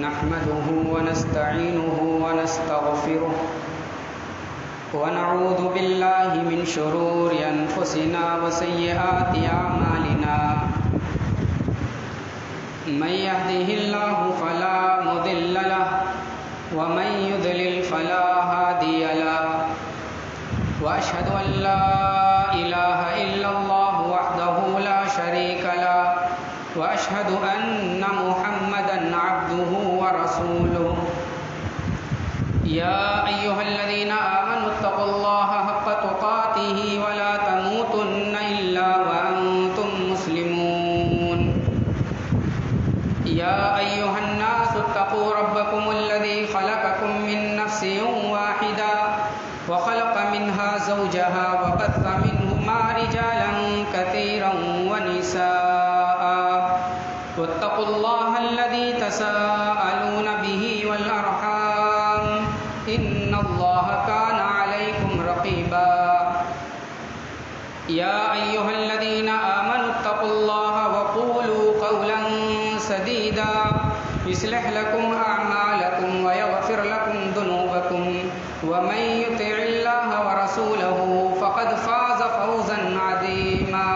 نحمده ونستعينه ونستغفره ونعوذ بالله من شرور أنفسنا وسيئات أعمالنا من يهده الله فلا مضل له ومن يضلل فلا هادي له وأشهد أن لا إله إلا الله وحده لا شريك له وأشهد أن محمدًا عبده ورسوله يا أيها الذين آمنوا اتقوا الله حق تقاته ولا تموتن إلا وأنتم مسلمون يا أيها الناس اتقوا ربكم الذي خلقكم من نفس واحدة وخلق منها زوجها وبث منهما رجالا كثيرا ونساء واتقوا الله الذي تساءلون به والأرحام إن الله كان عليكم رقيبا يا أيها الذين آمنوا اتقوا الله وقولوا قولا سديدا يصلح لكم أعمالكم ويغفر لكم ذنوبكم ومن يطع الله ورسوله فقد فاز فوزا عظيما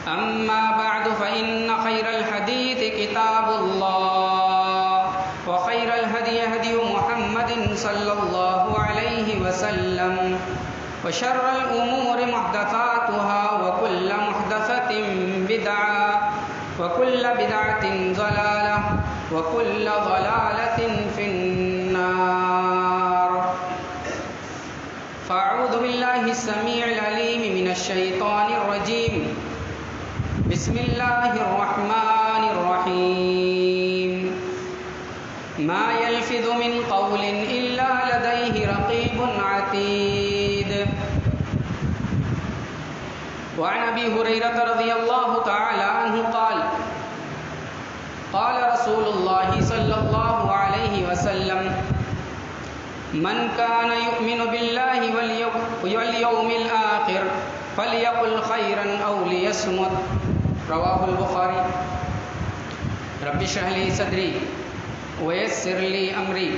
أما بعد فإن خير الحديث كتاب الله وخير الهدي هدي محمد صلى الله عليه وسلم وشر الأمور محدثاتها وكل محدثة بدعة وكل بدعة ضلالة وكل ضلالة في النار فأعوذ بالله السميع العليم من الشيطان الرجيم بسم الله الرحمن الرحيم ما يلفظ من قول إلا لديه رقيب عتيد وعن أبي هريرة رضي الله تعالى عنه قال قال رسول الله صلى الله عليه وسلم من كان يؤمن بالله واليوم الآخر فليقل خيرا أو ليصمت رواه البخاري رب اشرح لي صدري ويسر لي أمري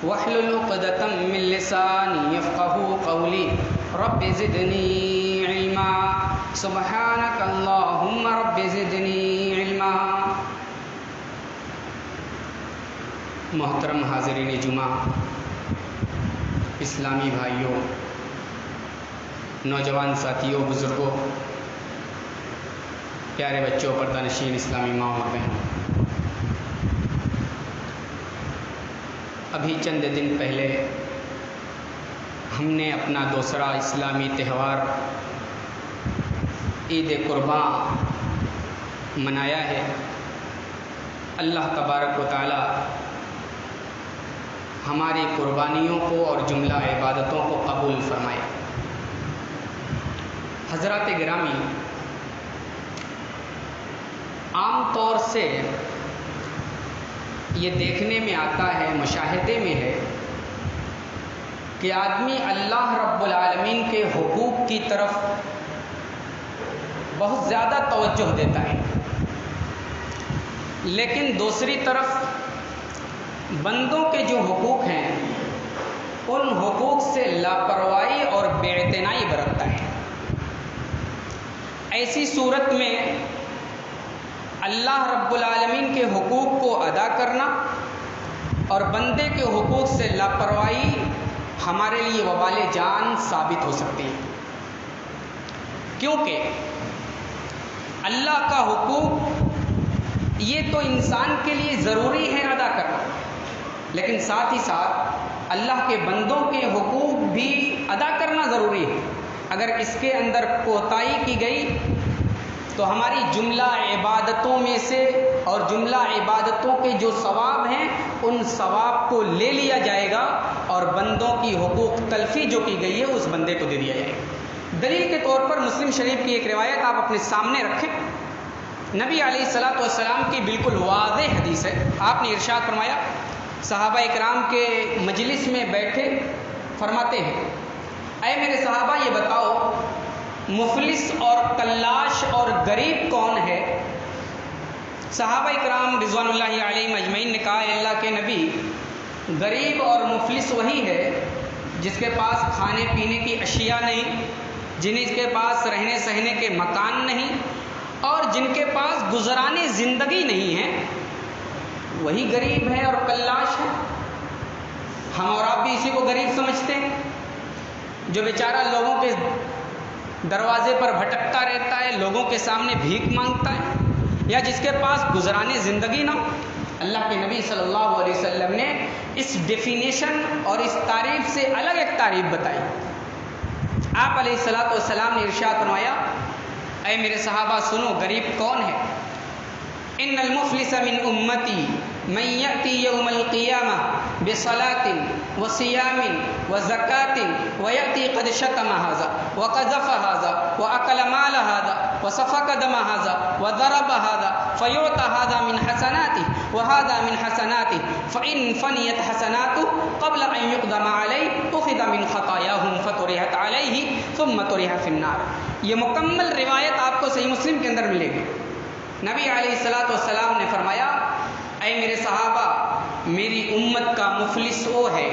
واحلل عقدة من لساني يفقهوا قولي رب زدني علما سبحانك اللهم رب زدني علما. محترم حاضرین جمعہ، اسلامی بھائیوں، نوجوان ساتھیوں، بزرگوں، پیارے بچوں، پردہ نشین اسلامی ماں اور بہنوں، ابھی چند دن پہلے ہم نے اپنا دوسرا اسلامی تہوار عید قرباں منایا ہے. اللہ تبارک و تعالی ہماری قربانیوں کو اور جملہ عبادتوں کو قبول فرمائے. حضرات گرامی، عام طور سے یہ دیکھنے میں آتا ہے، مشاہدے میں ہے کہ آدمی اللہ رب العالمین کے حقوق کی طرف بہت زیادہ توجہ دیتا ہے، لیکن دوسری طرف بندوں کے جو حقوق ہیں ان حقوق سے لاپرواہی اور بے اعتنائی برتتا ہے. ایسی صورت میں اللہ رب العالمین کے حقوق کو ادا کرنا اور بندے کے حقوق سے لاپرواہی ہمارے لیے وبال جان ثابت ہو سکتی ہے، کیونکہ اللہ کا حقوق یہ تو انسان کے لیے ضروری ہے ادا کرنا، لیکن ساتھ ہی ساتھ اللہ کے بندوں کے حقوق بھی ادا کرنا ضروری ہے. اگر اس کے اندر کوتاہی کی گئی تو ہماری جملہ عبادتوں میں سے اور جملہ عبادتوں کے جو ثواب ہیں ان ثواب کو لے لیا جائے گا اور بندوں کی حقوق تلفی جو کی گئی ہے اس بندے کو دے دیا جائے گا. دلیل کے طور پر مسلم شریف کی ایک روایت آپ اپنے سامنے رکھیں. نبی علیہ الصلوۃ والسلام کی بالکل واضح حدیث ہے. آپ نے ارشاد فرمایا، صحابہ اکرام کے مجلس میں بیٹھے فرماتے ہیں، اے میرے صحابہ یہ بتاؤ مفلس اور کلاش اور غریب کون ہے؟ صحابہ کرام رضوان اللہ علیہم اجمعین نے کہا، اے اللہ کے نبی، غریب اور مفلس وہی ہے جس کے پاس کھانے پینے کی اشیاء نہیں، جن کے پاس رہنے سہنے کے مکان نہیں، اور جن کے پاس گزرانے زندگی نہیں ہے، وہی غریب ہے اور کلاش ہے۔ ہم اور آپ بھی اسی کو غریب سمجھتے ہیں، جو بیچارہ لوگوں کے دروازے پر بھٹکتا رہتا ہے، لوگوں کے سامنے بھیک مانگتا ہے، یا جس کے پاس گزرانے زندگی نہ ہو۔ اللہ کے نبی صلی اللہ علیہ وسلم نے اس ڈیفینیشن اور اس تعریف سے الگ ایک تعریف بتائی۔ آپ علیہ الصلوۃ والسلام نے ارشاد فرمایا، اے میرے صحابہ سنو، غریب کون ہے؟ ان المفلس من امتی من یأتی یوم القیامہ بصلاۃ وصیام وزکاۃ ویأتی قد شتم ھذا وقذف ھذا واکل مال ھذا وسفک دم ھذا وضرب ھذا فیعطى ھذا من حسناته وھذا من حسناته فإن فنیت حسناته قبل ان يقدم علیہ اخذ من خطایاہم فطرحت علیہ ثم طرح فی النار۔ یہ مکمل روایت آپ کو صحیح مسلم کے اندر ملے گی۔ نبی علیہ الصلوۃ والسلام نے فرمایا، اے میرے صحابہ، میری امت کا مفلس وہ ہے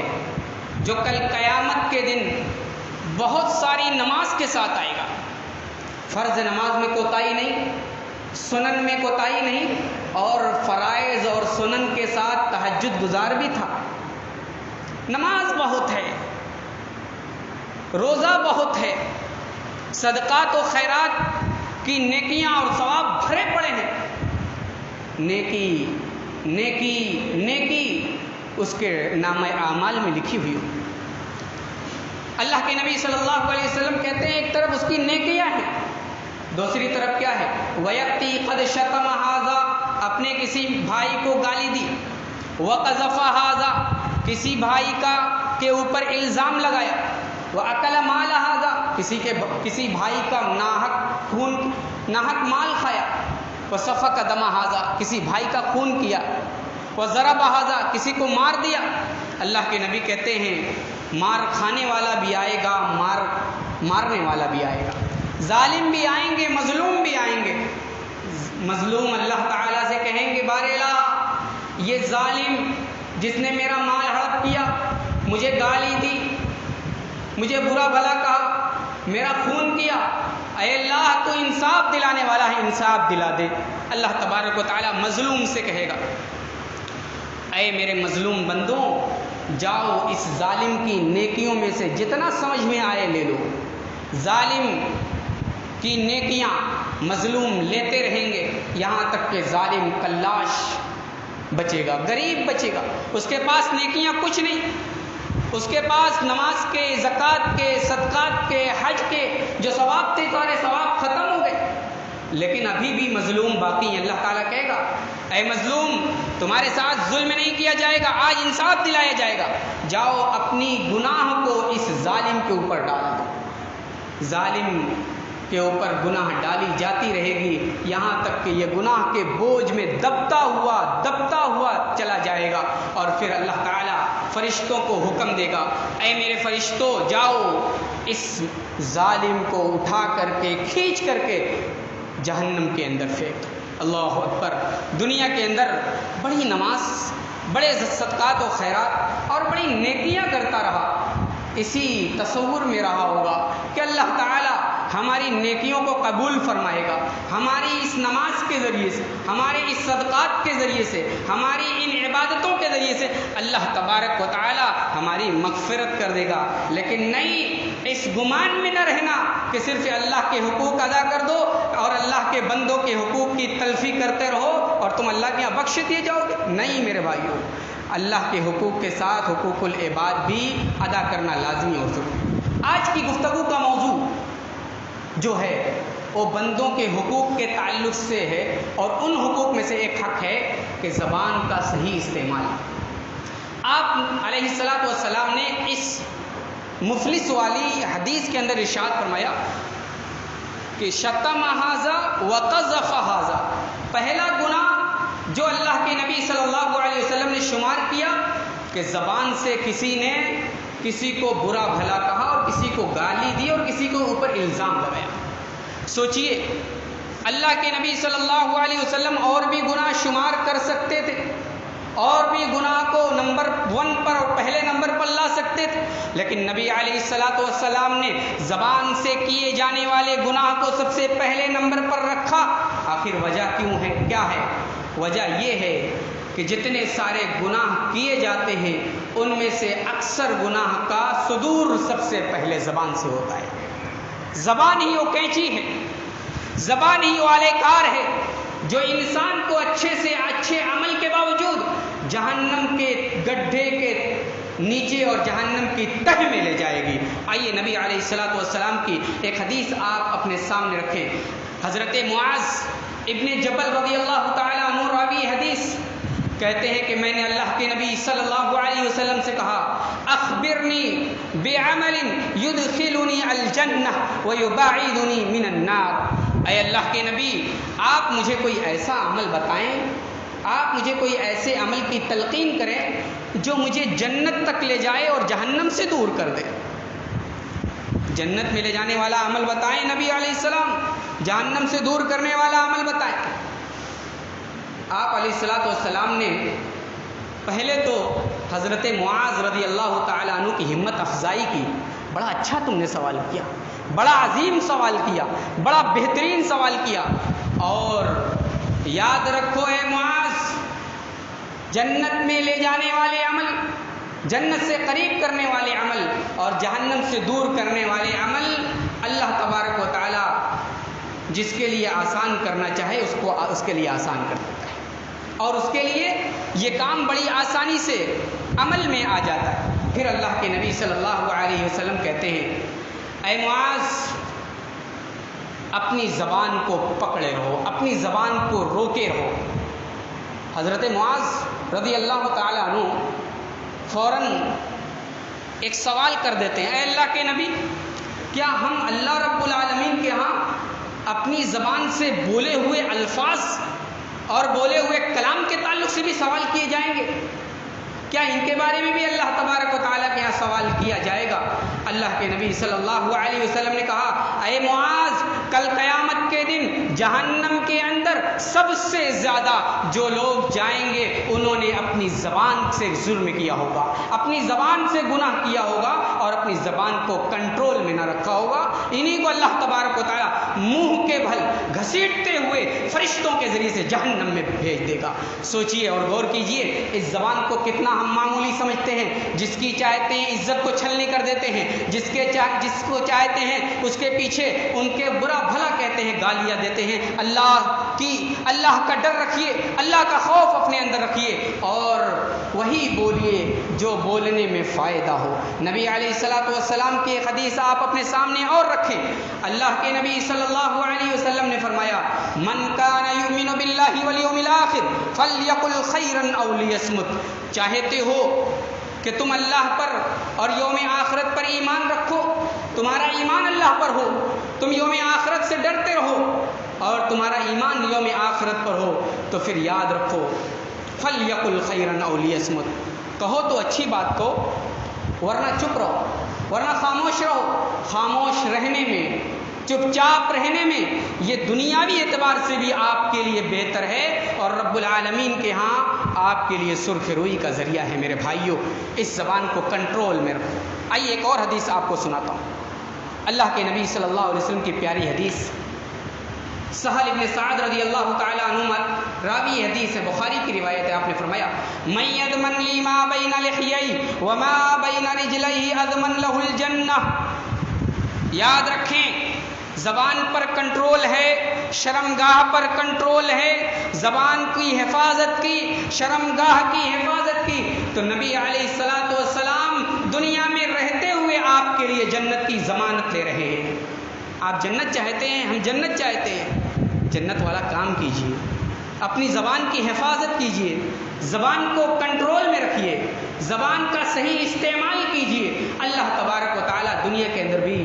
جو کل قیامت کے دن بہت ساری نماز کے ساتھ آئے گا، فرض نماز میں کوتاہی نہیں، سنن میں کوتاہی نہیں، اور فرائض اور سنن کے ساتھ تہجد گزار بھی تھا، نماز بہت ہے، روزہ بہت ہے، صدقات و خیرات کی نیکیاں اور ثواب بھرے پڑے ہیں، نیکی نیکی نیکی اس کے نامہ اعمال میں لکھی ہوئی ہو۔ اللہ کے نبی صلی اللہ علیہ وسلم کہتے ہیں، ایک طرف اس کی نیکیاں ہیں، دوسری طرف کیا ہے؟ وَيَأْتِي قَدْ شَتَمَ هَذَا، اپنے کسی بھائی کو گالی دی، وَقَذَفَ هَذَا، کسی بھائی کے اوپر الزام لگایا، وَأَكَلَ مَالَ هَذَا، کسی بھائی کا ناحق مال کھایا، وَسَفَكَ دَمَ هَذَا، کسی بھائی کا خون کیا، وَضَرَبَ هَذَا، کسی کو مار دیا۔ اللہ کے نبی کہتے ہیں، مار کھانے والا بھی آئے گا، مارنے والا بھی آئے گا، ظالم بھی آئیں گے، مظلوم بھی آئیں گے۔ مظلوم اللہ تعالیٰ سے کہیں گے، بار الہ، یہ ظالم جس نے میرا مال ہڑپ کیا، مجھے گالی دی، مجھے برا بھلا کہا، میرا خون کیا، اے اللہ تو انصاف دلانے والا ہے، انصاف دلا دے۔ اللہ تبارک و تعالیٰ مظلوم سے کہے گا، اے میرے مظلوم بندوں، جاؤ اس ظالم کی نیکیوں میں سے جتنا سمجھ میں آئے لے لو۔ ظالم کی نیکیاں مظلوم لیتے رہیں گے یہاں تک کہ ظالم کلاش بچے گا، غریب بچے گا، اس کے پاس نیکیاں کچھ نہیں، اس کے پاس نماز کے، زکوٰۃ کے، صدقات کے، حج کے جو ثواب تھے سارے ثواب ختم ہو گئے، لیکن ابھی بھی مظلوم باقی ہیں۔ اللہ تعالیٰ کہے گا، اے مظلوم، تمہارے ساتھ ظلم نہیں کیا جائے گا، آج انصاف دلایا جائے گا، جاؤ اپنی گناہ کو اس ظالم کے اوپر ڈال دو۔ ظالم کے اوپر گناہ ڈالی جاتی رہے گی یہاں تک کہ یہ گناہ کے بوجھ میں دبتا ہوا چلا جائے گا، اور پھر اللہ تعالیٰ فرشتوں کو حکم دے گا، اے میرے فرشتوں، جاؤ اس ظالم کو اٹھا کر کے، کھینچ کر کے جہنم کے اندر پھینک۔ اللہ اکبر۔ دنیا کے اندر بڑی نماز، بڑے صدقات و خیرات اور بڑی نیکیاں کرتا رہا، اسی تصور میں رہا ہوگا کہ اللہ تعالیٰ ہماری نیکیوں کو قبول فرمائے گا، ہماری اس نماز کے ذریعے سے، ہمارے اس صدقات کے ذریعے سے، ہماری ان عبادتوں کے ذریعے سے اللہ تبارک و تعالیٰ ہماری مغفرت کر دے گا۔ لیکن نہیں، اس گمان میں نہ رہنا کہ صرف اللہ کے حقوق ادا کر دو اور اللہ کے بندوں کے حقوق کی تلفی کرتے رہو اور تم اللہ کے یہاں بخش دیے جاؤ گے۔ نہیں میرے بھائیوں، اللہ کے حقوق کے ساتھ حقوق العباد بھی ادا کرنا لازمی اور ضروری۔ آج کی گفتگو کا موضوع جو ہے وہ بندوں کے حقوق کے تعلق سے ہے، اور ان حقوق میں سے ایک حق ہے کہ زبان کا صحیح استعمال۔ آپ علیہ الصلوۃ والسلام نے اس مفلس والی حدیث کے اندر ارشاد فرمایا کہ شتم ھذا وقذف ھذا، پہلا گناہ جو اللہ کے نبی صلی اللہ علیہ وسلم نے شمار کیا کہ زبان سے کسی نے کسی کو برا بھلا کہا اور کسی کو گالی دی اور کسی کو اوپر الزام لگایا۔ سوچئے، اللہ کے نبی صلی اللہ علیہ وسلم اور بھی گناہ شمار کر سکتے تھے، اور بھی گناہ کو نمبر 1 پر اور پہلے نمبر پر لا سکتے تھے، لیکن نبی علیہ الصلوۃ والسلام نے زبان سے کیے جانے والے گناہ کو سب سے پہلے نمبر پر رکھا۔ آخر وجہ کیوں ہے؟ کیا ہے وجہ؟ یہ ہے کہ جتنے سارے گناہ کیے جاتے ہیں ان میں سے اکثر گناہ کا صدور سب سے پہلے زبان سے ہوتا ہے۔ زبان ہی وہ کینچی ہے، زبان ہی وہ آلے کار ہے جو انسان کو اچھے سے اچھے عمل کے باوجود جہنم کے گڈھے کے نیچے اور جہنم کی تہ میں لے جائے گی۔ آئیے نبی علیہ الصلوۃ والسلام کی ایک حدیث آپ اپنے سامنے رکھیں۔ حضرت معاذ ابن جبل رضی اللہ تعالی عنہ راوی حدیث کہتے ہیں کہ میں نے اللہ کے نبی صلی اللہ علیہ وسلم سے کہا، اخبرنی بعمل یدخلنی الجنہ ویباعدنی من النار۔ اے اللہ کے نبی، آپ مجھے کوئی ایسا عمل بتائیں، آپ مجھے کوئی ایسے عمل کی تلقین کریں جو مجھے جنت تک لے جائے اور جہنم سے دور کر دے۔ جنت میں لے جانے والا عمل بتائیں نبی علیہ السلام، جہنم سے دور کرنے والا عمل بتائیں۔ آپ علیہ الصلوۃ والسلام نے پہلے تو حضرت معاذ رضی اللہ تعالی عنہ کی ہمت افزائی کی۔ بڑا اچھا تم نے سوال کیا، بڑا عظیم سوال کیا، بڑا بہترین سوال کیا، اور یاد رکھو اے معاذ، جنت میں لے جانے والے عمل، جنت سے قریب کرنے والے عمل اور جہنم سے دور کرنے والے عمل اللہ تبارک و تعالی جس کے لیے آسان کرنا چاہے اس کے لیے آسان کر دیتا ہے، اور اس کے لیے یہ کام بڑی آسانی سے عمل میں آ جاتا ہے۔ پھر اللہ کے نبی صلی اللہ علیہ وسلم کہتے ہیں، اے معاذ، اپنی زبان کو پکڑے رہو، اپنی زبان کو روکے رہو۔ حضرت معاذ رضی اللہ تعالی عنہ فوراً ایک سوال کر دیتے ہیں، اے اللہ کے نبی، کیا ہم اللہ رب العالمین کے ہاں اپنی زبان سے بولے ہوئے الفاظ اور بولے ہوئے کلام کے تعلق سے بھی سوال کیے جائیں گے؟ کیا ان کے بارے میں بھی اللہ تبارک و تعالیٰ کے یہاں سوال کیا جائے گا؟ اللہ کے نبی صلی اللہ علیہ وسلم نے کہا، اے معاذ، کل قیامت کے دن جہنم کے اندر سب سے زیادہ جو لوگ جائیں گے انہوں نے اپنی زبان سے ظلم کیا ہوگا، اپنی زبان سے گناہ کیا ہوگا اور اپنی زبان کو کنٹرول میں نہ رکھا ہوگا۔ انہی کو اللہ تبارک و تعالیٰ منہ کے بھل گھسیٹتے ہوئے فرشتوں کے ذریعے سے جہنم میں بھیج دے گا۔ سوچئے اور غور کیجئے، اس زبان کو کتنا ہم معمولی سمجھتے ہیں، جس کی چاہتے ہیں عزت کو چھلنی کر دیتے ہیں، جس کو چاہتے ہیں اس کے پیچھے ان کے برا بھلا کہتے ہیں، گالیاں دیتے ہیں۔ اللہ کا ڈر رکھیے، اللہ کا خوف اپنے اندر رکھیے اور وہی بولیے جو بولنے میں فائدہ ہو۔ نبی علیہ الصلوۃ والسلام کی ایک حدیث آپ اپنے سامنے اور رکھیں۔ اللہ کے نبی صلی اللہ علیہ وسلم نے فرمایا، من کان یؤمن باللہ والیوم الآخر فلیقل خیرا او لیصمت۔ چاہتے ہو کہ تم اللہ پر اور یوم آخرت پر ایمان رکھو، تمہارا ایمان اللہ پر ہو، تم یوم آخرت سے ڈرتے رہو اور تمہارا ایمان یوم آخرت پر ہو، تو پھر یاد رکھو، فَلْيَقُلْ خَيْرًا أَوْ لِيَصْمُتْ، کہو تو اچھی بات کو، ورنہ چپ رہو، ورنہ خاموش رہو۔ خاموش رہنے میں، چپ چاپ رہنے میں یہ دنیاوی اعتبار سے بھی آپ کے لیے بہتر ہے اور رب العالمین کے ہاں آپ کے لیے سرخ روئی کا ذریعہ ہے۔ میرے بھائیوں، اس زبان کو کنٹرول میں رکھو۔ آئیے ایک اور حدیث آپ کو سناتا ہوں۔ اللہ کے نبی صلی اللہ علیہ وسلم کی پیاری حدیث، سہل ابن سعد رضی اللہ تعالی عنہ راوی حدیث ہے، بخاری کی روایت ہے۔ آپ نے فرمایا، من یضمن لی ما بین لحیی وما بین رجلی اضمن لہ الجنہ۔ یاد رکھیں، زبان پر کنٹرول ہے، شرمگاہ پر کنٹرول ہے، زبان کی حفاظت کی، شرمگاہ کی حفاظت کی، تو نبی علیہ الصلوۃ والسلام دنیا میں رہتے ہوئے آپ کے لیے جنت کی ضمانت لے رہے ہیں۔ آپ جنت چاہتے ہیں، ہم جنت چاہتے ہیں، جنت والا کام کیجیے، اپنی زبان کی حفاظت کیجیے، زبان کو کنٹرول میں رکھیے، زبان کا صحیح استعمال کیجیے۔ اللہ تبارک و تعالیٰ دنیا کے اندر بھی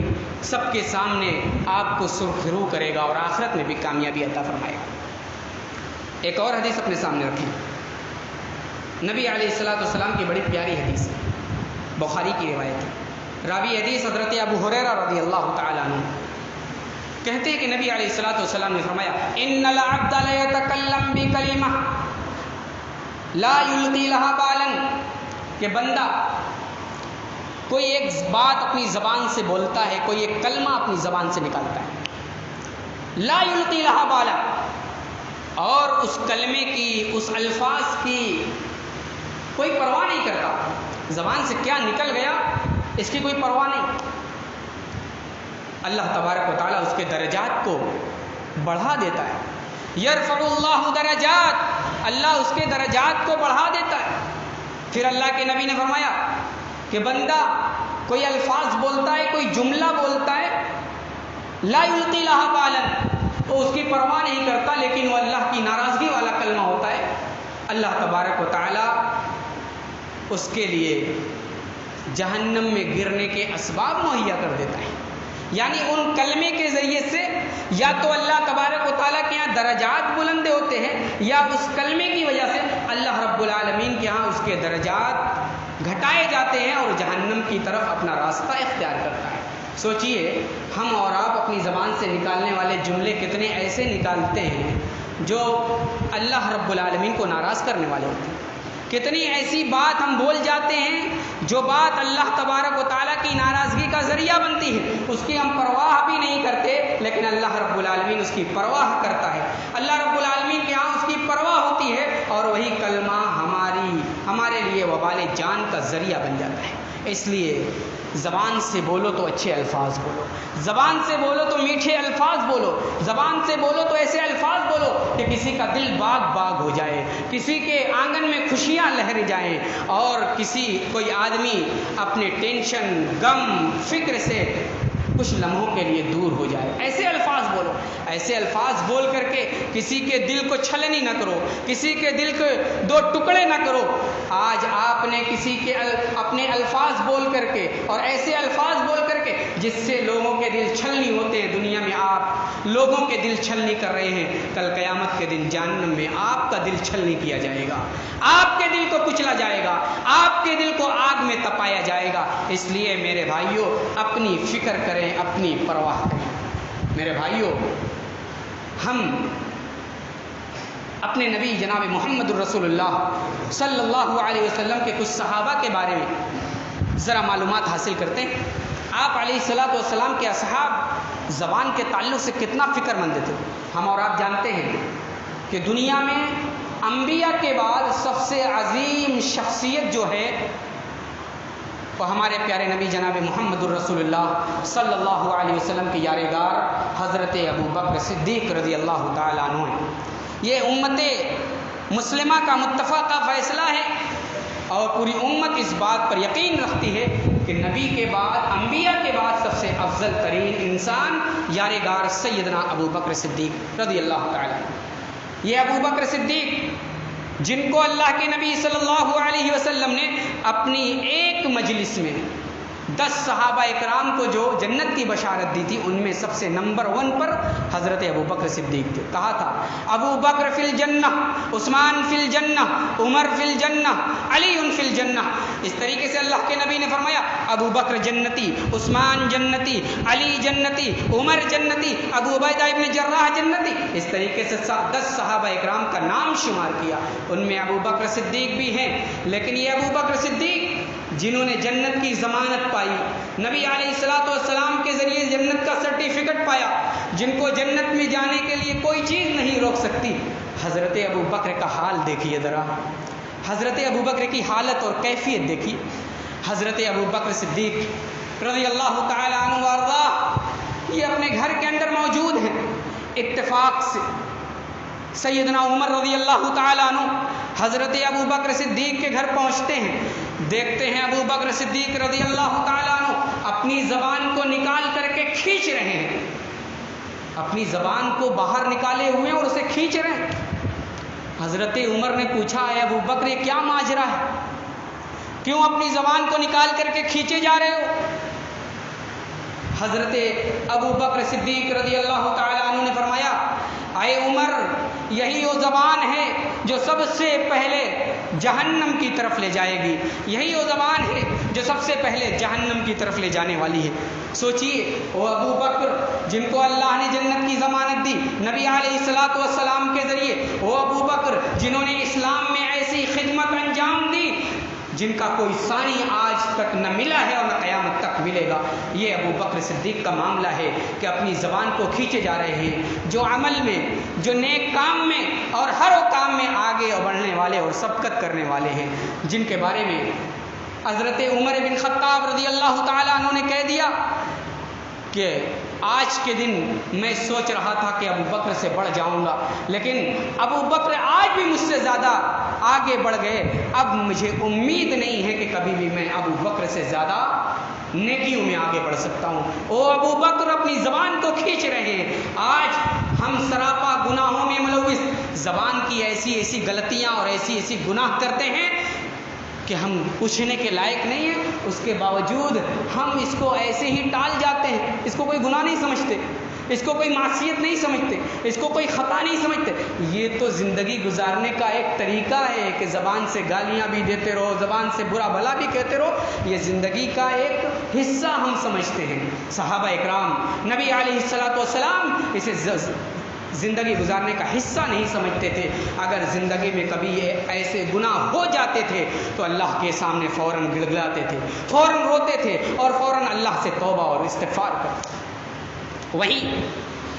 سب کے سامنے آپ کو سرخرو کرے گا اور آخرت میں بھی کامیابی عطا فرمائے گا۔ ایک اور حدیث اپنے سامنے رکھیں، نبی علیہ الصلوۃ والسلام کی بڑی پیاری حدیث ہے، بخاری کی روایت ہے۔ راوی حدیث حضرت ابو ہریرہ رضی اللہ تعالیٰ عنہ۔ کہتے ہیں کہ نبی علیہ الصلوۃ والسلام نے فرمایا ان العبد لا يتكلم بكلمہ لا يلقي لها بالا، کہ بندہ کوئی ایک بات اپنی زبان سے بولتا ہے، کوئی ایک کلمہ اپنی زبان سے نکالتا ہے، لا يلقي لها بالا، اور اس کلمے کی، اس الفاظ کی کوئی پرواہ نہیں کرتا، زبان سے کیا نکل گیا اس کی کوئی پرواہ نہیں، اللہ تبارک و تعالیٰ اس کے درجات کو بڑھا دیتا ہے، یرفع اللہ درجات، اللہ اس کے درجات کو بڑھا دیتا ہے۔ پھر اللہ کے نبی نے فرمایا کہ بندہ کوئی الفاظ بولتا ہے، کوئی جملہ بولتا ہے، لا یلقی لہا بالا، وہ اس کی پرواہ نہیں کرتا، لیکن وہ اللہ کی ناراضگی والا کلمہ ہوتا ہے، اللہ تبارک و تعالیٰ اس کے لیے جہنم میں گرنے کے اسباب مہیا کر دیتا ہے۔ یعنی ان کلمے کے ذریعے سے یا تو اللہ تبارک و تعالیٰ کے یہاں درجات بلند ہوتے ہیں، یا اس کلمے کی وجہ سے اللہ رب العالمین کے یہاں اس کے درجات گھٹائے جاتے ہیں اور جہنم کی طرف اپنا راستہ اختیار کرتا ہے۔ سوچئے ہم اور آپ اپنی زبان سے نکالنے والے جملے کتنے ایسے نکالتے ہیں جو اللہ رب العالمین کو ناراض کرنے والے ہوتے ہیں، کتنی ایسی بات ہم بول جاتے ہیں جو بات اللہ تبارک و تعالیٰ کی ناراضگی کا ذریعہ بنتی ہے، اس کی ہم پرواہ بھی نہیں کرتے، لیکن اللہ رب العالمین اس کی پرواہ کرتا ہے، اللہ رب العالمین کے ہاں اس کی پرواہ ہوتی ہے، اور وہی کلمہ ہمارے لیے وبال جان کا ذریعہ بن جاتا ہے۔ اس لیے زبان سے بولو تو اچھے الفاظ بولو، زبان سے بولو تو میٹھے الفاظ بولو، زبان سے بولو تو ایسے الفاظ بولو کہ کسی کا دل باغ باغ ہو جائے، کسی کے آنگن میں خوشیاں لہر جائیں، اور کوئی آدمی اپنے ٹینشن، غم، فکر سے کچھ لمحوں کے لیے دور ہو جائے۔ ایسے الفاظ بولو، ایسے الفاظ بول کر کے کسی کے دل کو چھلنی نہ کرو، کسی کے دل کو دو ٹکڑے نہ کرو۔ آج آپ نے کسی کے اپنے الفاظ بول کر کے اور ایسے الفاظ بول کر کے جس سے لوگوں کے دل چھلنی ہوتے ہیں، دنیا میں آپ لوگوں کے دل چھلنی کر رہے ہیں، کل قیامت کے دن جہنم میں آپ کا دل چھلنی کیا جائے گا، آپ کے دل کو کچلا جائے گا، آپ کے دل کو آگ میں تپایا جائے گا۔ اس لیے میرے بھائیوں اپنی فکر کریں، اپنی پرواہ کریں۔ میرے بھائیوں ہم اپنے نبی جناب محمد الرسول اللہ صلی اللہ علیہ وسلم کے کچھ صحابہ کے بارے میں ذرا معلومات حاصل کرتے ہیں۔ آپ علیہ الصلوۃ والسلام کے اصحاب زبان کے تعلق سے کتنا فکر مند تھے۔ ہم اور آپ جانتے ہیں کہ دنیا میں انبیاء کے بعد سب سے عظیم شخصیت جو ہے وہ ہمارے پیارے نبی جناب محمد الرسول اللہ صلی اللہ علیہ وسلم کے یارغار حضرت ابو بکر صدیق رضی اللہ تعالیٰ عنہ ہیں۔ یہ امت مسلمہ کا متفقہ فیصلہ ہے، اور پوری امت اس بات پر یقین رکھتی ہے کہ نبی کے بعد، انبیاء کے بعد سب سے افضل ترین انسان یارغار سیدنا ابو بکر صدیق رضی اللہ تعالیٰ عنہ۔ یہ ابو بکر صدیق جن کو اللہ کے نبی صلی اللہ علیہ وسلم نے اپنی ایک مجلس میں 10 صحابہ اکرام کو جو جنت کی بشارت دی تھی، ان میں سب سے نمبر 1 پر حضرت ابو بکر صدیق تھے۔ کہا تھا ابو بکر فی الجنہ، عثمان فی الجنہ، عمر فی الجنہ، علی فی الجنہ۔ اس طریقے سے اللہ کے نبی نے فرمایا ابو بکر جنتی، عثمان جنتی، علی جنتی، عمر جنتی، ابو عبیدہ ابن جراح جنتی۔ اس طریقے سے 10 صحابہ اکرام کا نام شمار کیا، ان میں ابو بکر صدیق بھی ہیں۔ لیکن یہ ابو بکر صدیق جنہوں نے جنت کی ضمانت پائی، نبی علیہ الصلوۃ والسلام کے ذریعے جنت کا سرٹیفکیٹ پایا، جن کو جنت میں جانے کے لیے کوئی چیز نہیں روک سکتی، حضرت ابو بکر کا حال دیکھیے ذرا، حضرت ابو بکر کی حالت اور کیفیت دیکھیے۔ حضرت ابو بکر صدیق رضی اللہ تعالی عنہ وارضاہ یہ اپنے گھر کے اندر موجود ہیں، اتفاق سے سیدنا عمر رضی اللہ تعالی عنہ حضرت ابو بکر صدیق کے گھر پہنچتے ہیں، دیکھتے ہیں ابو بکر صدیق رضی اللہ تعالی عنہ اپنی زبان کو نکال کر کے کھینچ رہے ہیں، اپنی زبان کو باہر نکالے ہوئے اور اسے کھینچ رہے ہیں۔ حضرت عمر نے پوچھا اے ابو بکر یہ کیا ماجرا ہے، کیوں اپنی زبان کو نکال کر کے کھینچے جا رہے ہو؟ حضرت ابو بکر صدیق رضی اللہ تعالی عنہ نے فرمایا اے عمر یہی وہ زبان ہے جو سب سے پہلے جہنم کی طرف لے جائے گی. یہی وہ زبان ہے جو سب سے پہلے جہنم کی طرف لے جانے والی ہے. سوچئے وہ ابو بکر جن کو اللہ نے جنت کی ضمانت دی نبی علیہ الصلوۃ والسلام کے ذریعے، وہ ابو بکر جنہوں نے اسلام میں ایسی خدمت انجام دی جن کا کوئی ثانی آج تک نہ ملا ہے اور نہ قیامت تک ملے گا. یہ ابو بکر صدیق کا معاملہ ہے کہ اپنی زبان کو کھینچے جا رہے ہیں، جو عمل میں، جو نیک کام میں اور ہر وہ کام میں آگے بڑھنے والے اور سبقت کرنے والے ہیں، جن کے بارے میں حضرت عمر بن خطاب رضی اللہ تعالیٰ عنہ نے کہہ دیا کہ آج کے دن میں سوچ رہا تھا کہ ابو بکر سے بڑھ جاؤں گا، لیکن ابو بکر آج بھی مجھ سے زیادہ آگے بڑھ گئے. اب مجھے امید نہیں ہے کہ کبھی بھی میں ابو بکر سے زیادہ نیکیوں میں آگے بڑھ سکتا ہوں. وہ ابو بکر اپنی زبان کو کھینچ رہے ہیں. آج ہم سراپا گناہوں میں ملوث، زبان کی ایسی ایسی غلطیاں اور ایسی ایسی گناہ کرتے ہیں کہ ہم پوچھنے کے لائق نہیں ہیں، اس کے باوجود ہم اس کو ایسے ہی ٹال جاتے ہیں. اس کو کوئی گناہ نہیں سمجھتے، اس کو کوئی معصیت نہیں سمجھتے، اس کو کوئی خطا نہیں سمجھتے. یہ تو زندگی گزارنے کا ایک طریقہ ہے کہ زبان سے گالیاں بھی دیتے رہو، زبان سے برا بھلا بھی کہتے رہو. یہ زندگی کا ایک حصہ ہم سمجھتے ہیں. صحابہ اکرام نبی علیہ الصلوۃ والسلام اسے زندگی گزارنے کا حصہ نہیں سمجھتے تھے. اگر زندگی میں کبھی یہ ایسے گناہ ہو جاتے تھے تو اللہ کے سامنے فوراً گڑگڑاتے تھے، فوراً روتے تھے اور فوراً اللہ سے توبہ اور استغفار کرتے. وہی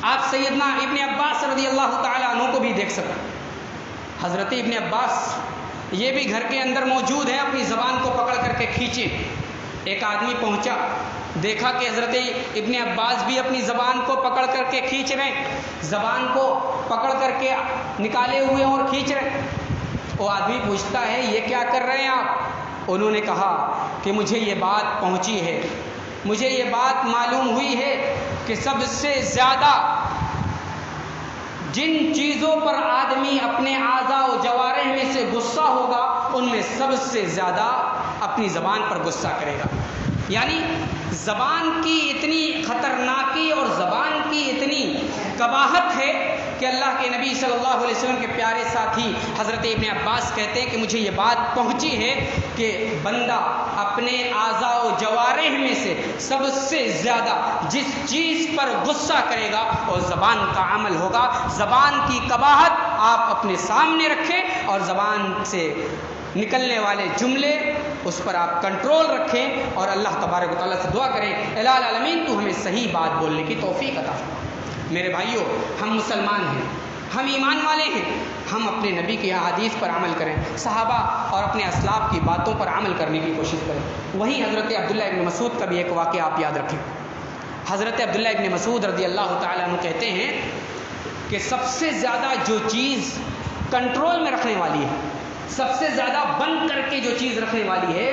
آپ سیدنا ابن عباس رضی اللہ تعالیٰ عنہ کو بھی دیکھ سکتے. حضرت ابن عباس یہ بھی گھر کے اندر موجود ہیں، اپنی زبان کو پکڑ کر کے کھینچے. ایک آدمی پہنچا، دیکھا کہ حضرت ابن عباس بھی اپنی زبان کو پکڑ کر کے کھینچ رہے ہیں، زبان کو پکڑ کر کے نکالے ہوئے اور کھینچ رہے ہیں. وہ آدمی پوچھتا ہے یہ کیا کر رہے ہیں آپ؟ انہوں نے کہا کہ مجھے یہ بات پہنچی ہے، مجھے یہ بات معلوم ہوئی ہے کہ سب سے زیادہ جن چیزوں پر آدمی اپنے اعضاء و جوارح میں سے غصہ ہوگا ان میں سب سے زیادہ اپنی زبان پر غصہ کرے گا. یعنی زبان کی اتنی خطرناکی اور زبان کی اتنی قباحت ہے کہ اللہ کے نبی صلی اللہ علیہ وسلم کے پیارے ساتھی حضرت ابن عباس کہتے ہیں کہ مجھے یہ بات پہنچی ہے کہ بندہ اپنے اعضاء و جوارح میں سے سب سے زیادہ جس چیز پر غصہ کرے گا وہ زبان کا عمل ہوگا. زبان کی قباحت آپ اپنے سامنے رکھیں اور زبان سے نکلنے والے جملے اس پر آپ کنٹرول رکھیں اور اللہ تبارک و تعالیٰ سے دعا کریں الہ العالمین تو ہمیں صحیح بات بولنے کی توفیق عطا فرما. میرے بھائیوں، ہم مسلمان ہیں، ہم ایمان والے ہیں، ہم اپنے نبی کی احادیث پر عمل کریں، صحابہ اور اپنے اسلاف کی باتوں پر عمل کرنے کی کوشش کریں. وہیں حضرت عبداللہ ابن مسعود کا بھی ایک واقعہ آپ یاد رکھیں. حضرت عبداللہ ابن مسعود رضی اللہ تعالیٰ عنہ کہتے ہیں کہ سب سے زیادہ جو چیز کنٹرول میں رکھنے والی ہے، سب سے زیادہ بند کر کے جو چیز رکھنے والی ہے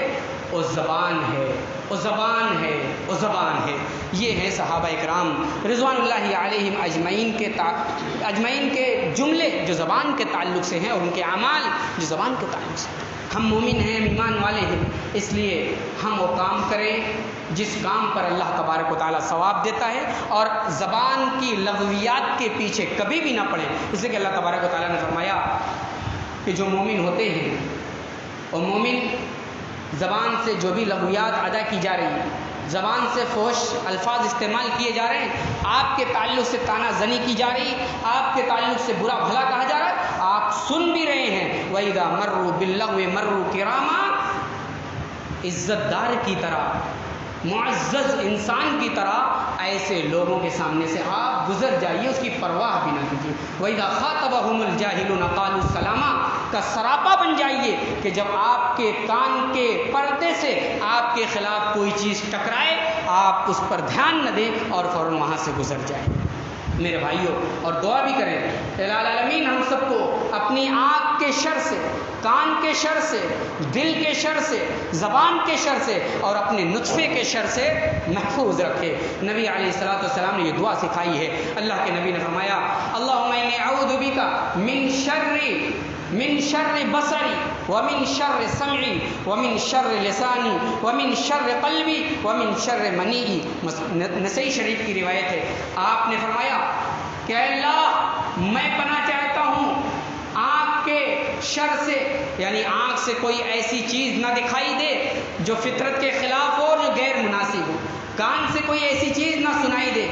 وہ زبان ہے، وہ زبان ہے، وہ زبان ہے. یہ ہیں صحابہ اکرام رضوان اللہ علیہم اجمعین کے جملے جو زبان کے تعلق سے ہیں اور ان کے اعمال جو زبان کے تعلق سے. ہم مومن ہیں، ہم ایمان والے ہیں، اس لیے ہم وہ کام کریں جس کام پر اللہ تبارک و تعالیٰ ثواب دیتا ہے اور زبان کی لغویات کے پیچھے کبھی بھی نہ پڑیں. اس لیے کہ اللہ تبارک و تعالیٰ نے فرمایا کہ جو مومن ہوتے ہیں اور مومن زبان سے جو بھی لغویات ادا کی جا رہی ہے، زبان سے فحش الفاظ استعمال کیے جا رہے ہیں، آپ کے تعلق سے طعنہ زنی کی جا رہی ہے، آپ کے تعلق سے برا بھلا کہا جا رہا ہے، آپ سن بھی رہے ہیں. وَإِذَا مَرُّوا بِاللَّغْوِ مَرُّوا كِرَامًا، عزت دار کی طرح، معزز انسان کی طرح ایسے لوگوں کے سامنے سے آپ گزر جائیے، اس کی پرواہ بھی نہ کیجیے. وَإِذَا خَاطَبَهُمُ الْجَاهِلُونَ قَالُوا سَلَامًا کا سراپا بن جائیے کہ جب آپ کے کان کے پردے سے آپ کے خلاف کوئی چیز ٹکرائے آپ اس پر دھیان نہ دیں اور فوراً وہاں سے گزر جائیں. میرے بھائیوں، اور دعا بھی کریں الہ العالمین ہم سب کو اپنی آنکھ کے شر سے، کان کے شر سے، دل کے شر سے، زبان کے شر سے اور اپنے نطفے کے شر سے محفوظ رکھے. نبی علیہ الصلوۃ والسلام نے یہ دعا سکھائی ہے. اللہ کے نبی نے فرمایا اللہم انی اعوذ بک من شر بصری ومن شر سمعی ومن شر لسانی ومن شر قلبی ومن شر منی. نسائی شریف کی روایت ہے. آپ نے فرمایا کہ اے اللہ میں پناہ چاہتا ہوں آنکھ کے شر سے یعنی آنکھ سے کوئی ایسی چیز نہ دکھائی دے جو فطرت کے خلاف ہو، جو غیر مناسب ہو، کان سے کوئی ایسی چیز نہ سنائی دے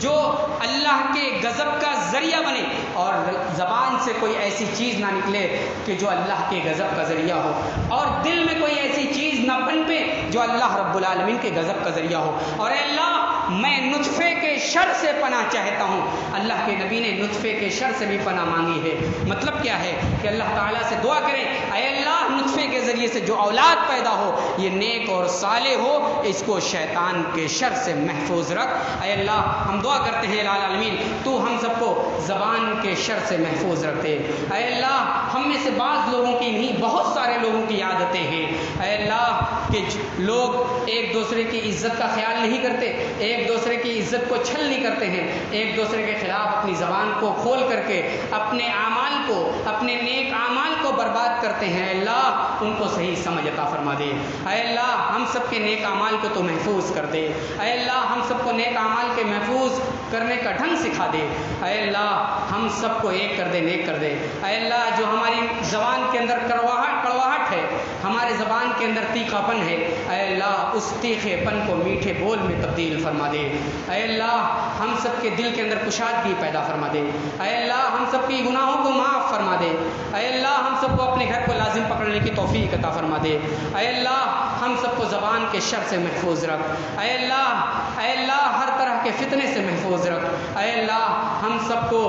جو اللہ کے غضب کا ذریعہ بنے، اور زبان سے کوئی ایسی چیز نہ نکلے کہ جو اللہ کے غضب کا ذریعہ ہو، اور دل میں کوئی ایسی چیز نہ پنپے جو اللہ رب العالمین کے غضب کا ذریعہ ہو۔ اور اے اللہ میں نطفے کے شر سے پناہ چاہتا ہوں۔ اللہ کے نبی نے نطفے کے شر سے بھی پناہ مانگی ہے۔ مطلب کیا ہے کہ اللہ تعالیٰ سے دعا کریں، اے اللہ نطفے کے ذریعے سے جو اولاد پیدا ہو یہ نیک اور صالح ہو، اس کو شیطان کے شر سے محفوظ رکھ۔ اے اللہ ہم دعا کرتے ہیں العالمین تو ہم سب کو زبان کے شر سے محفوظ رکھ دے۔ اے اللہ ہم میں سے بعض لوگوں کی نہیں، بہت سارے لوگوں کی عادتیں ہیں اے اللہ کہ لوگ ایک دوسرے کی عزت کا خیال نہیں کرتے، ایک دوسرے کی عزت کو چھل نہیں کرتے ہیں، ایک دوسرے کے خلاف اپنی زبان کو کھول کر کے اپنے اعمال کو، اپنے نیک اعمال کو برباد کرتے ہیں۔ اے اللہ ان کو صحیح سمجھ عطا فرما دے۔ اے اللہ ہم سب کے نیک اعمال کو تو محفوظ کر دے۔ اے اللہ ہم سب کو نیک اعمال کے محفوظ کرنے کا ڈھنگ سکھا دے۔ اے اللہ ہم سب کو ایک کر دے، نیک کر دے۔ اے اللہ جو ہماری زبان کے اندر کڑواہٹ ہے، ہمارے زبان کے اندر تیکھا پن ہے، اے اللہ اس تیکھے پن کو میٹھے بول میں تبدیل فرما دے۔ اے اللہ ہم سب کے دل کے اندر کشادگی پیدا فرما دے۔ اے اللہ ہم سب کی گناہوں کو معاف فرما دے۔ اے اللہ ہم سب کو اپنے گھر کو لازم پکڑنے کی توفیق عطا فرما دے۔ اے اللہ ہم سب کو زبان کے شر سے محفوظ رکھ۔ اے اللہ ہر طرح کے فتنے سے محفوظ رکھ۔ اے اللہ ہم سب کو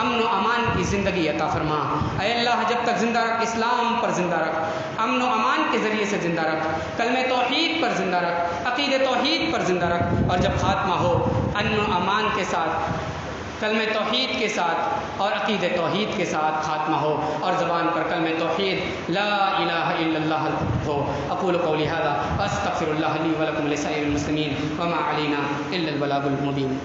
امن و امان کی زندگی عطا فرما۔ اے اللہ جب تک زندہ رکھ، اسلام پر زندہ رکھ، امن و امان کے ذریعے سے زندہ رکھ، کلمہ توحید پر زندہ رکھ، عقید توحید پر زندہ رکھ، اور جب خاتمہ ہو امن و امان کے ساتھ، کلمہ توحید کے ساتھ اور عقید توحید کے ساتھ خاتمہ ہو، اور زبان پر کلمہ توحید لا الہ الا اللہ ہو۔ اقول قولی ھذا واستغفر اللہ لی ولکم ولسائر المسلمین وما علینا الا البلاغ المبین۔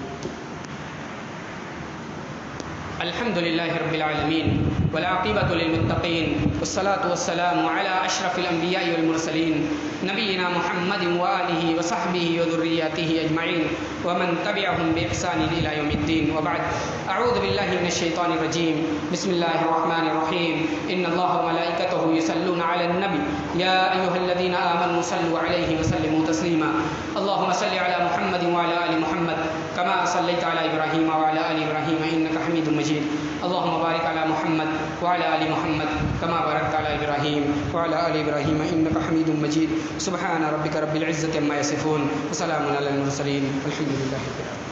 الحمد للہ رب العالمین والعاقبۃ للمتقین والصلاة والسلام علی اشرف الانبیاء والمرسلین نبینا محمد وآلہ وصحبہ وذریاتہ اجمعین ومن تبعهم بإحسان إلى يوم الدين، وبعد اعوذ باللہ من الشیطان الرجیم، بسم اللہ الرحمن الرحیم، ان اللہ وملائکتہ یصلون علی النبی یا ایھا الذین آمنوا صلوا علیہ وسلموا تسلیما، اللهم صل علی محمد وعلی آل محمد كما صليت على إبراهيم وعلى آل إبراهيم إنك حميد مجيد، اللهم بارك على محمد وعلى آل محمد كما باركت على إبراهيم وعلى آل إبراهيم إنك حميد مجيد، سبحان ربك رب العزة عما يصفون وسلام على المرسلين والحمد لله رب العالمين۔